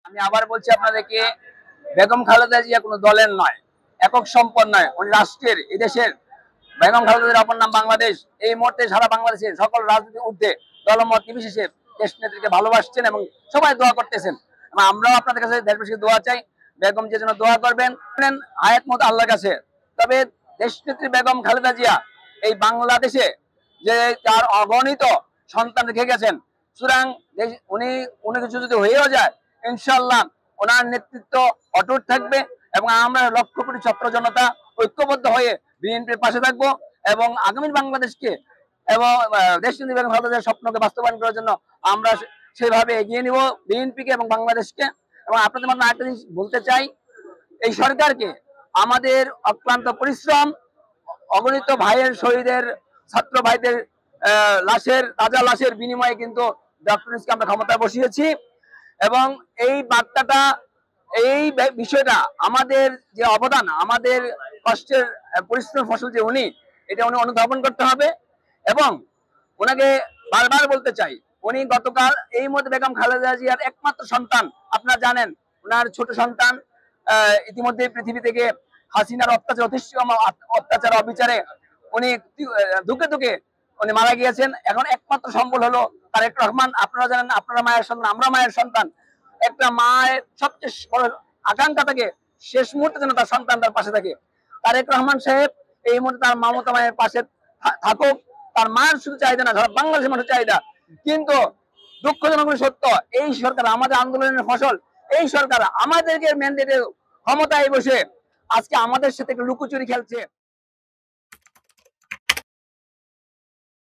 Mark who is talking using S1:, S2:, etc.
S1: আমি আবার বলছি আপনাদেরকে, বেগম খালেদা জিয়া কোনো দলের নয়, একক সম্পদ নয়, উনি রাষ্ট্রের, এই দেশের। বেগম খালেদা জিয়ার অপর নাম বাংলাদেশ। এই মুহূর্তে সারা বাংলাদেশের সকল রাজনীতির ঊর্ধ্বে দলমত নির্বিশেষে দেশ নেত্রীকে ভালোবাসছেন এবং সবাই দোয়া করতেছেন। এবং আমরাও আপনাদের কাছে দেশবাসীকে দোয়া চাই, বেগম জিয়ার জন্য দোয়া করবেন, হায়াত মত আল্লাহর কাছে। তবে দেশ নেত্রী বেগম খালেদা জিয়া এই বাংলাদেশে যে তার অগণিত সন্তান রেখে গেছেন, সুতরাং উনি কোনো কিছু যদি হয়েও যায়, ইনশাল্লাহ ওনার নেতৃত্ব অটুট থাকবে এবং আমরা লক্ষ কোটি ছাত্র জনতা ঐক্যবদ্ধ হয়ে বিএনপির পাশে থাকবো এবং আগামী বাংলাদেশকে এবং দেশনেত্রী বেগম খালেদা জিয়ার স্বপ্নকে বাস্তবায়ন করার জন্য আমরা সেভাবে এগিয়ে নিব বিএনপিকে এবং বাংলাদেশকে। এবং আপনাদের মধ্যে আরেকটা জিনিস বলতে চাই, এই সরকারকে আমাদের অক্লান্ত পরিশ্রম, অগণিত ভাইয়ের শহীদের ছাত্র ভাইদের তাজা লাশের বিনিময়ে কিন্তু ডক্টর ইউনূসকে আমরা ক্ষমতায় বসিয়েছি। এবং এই বার্তাটা, এই বিষয়টা, আমাদের যে অবদান, আমাদের কষ্টের পরিশ্রম ফসল যে উনি, এটা উনি অনুধাবন করতে হবে। এবং ওনাকে বারবার বলতে চাই, উনি গতকাল এই মধ্যে বেগম খালেদা জিয়ার একমাত্র সন্তান, আপনারা জানেন ওনার ছোট সন্তান ইতিমধ্যে পৃথিবী থেকে হাসিনার অত্যাচার অবিচারে উনি ধুকে ধুকে উনি মারা গিয়েছেন। এখন একমাত্র সম্বল হলো তারেক রহমান। আপনারা জানেন, আপনারা মায়ের সন্তান, আমরা মায়ের সন্তান। একটা মায়ের সবচেয়ে বড় আকাঙ্ক্ষা থাকে শেষ মুহূর্তে যেন তার সন্তান তার পাশে থাকে। তারেক রহমান সাহেব এই মুহূর্তে তার মামতা মায়ের পাশে থাকুক। তার মায়ের শুধু চাহিদা না, সারা বাংলাদেশের মানুষের চাহিদা। কিন্তু দুঃখজনক সত্য, এই সরকার আমাদের আন্দোলনের ফসল, এই সরকার আমাদেরকে ম্যান্ডেটে ক্ষমতায় বসে আজকে আমাদের সাথে লুকোচুরি খেলছে।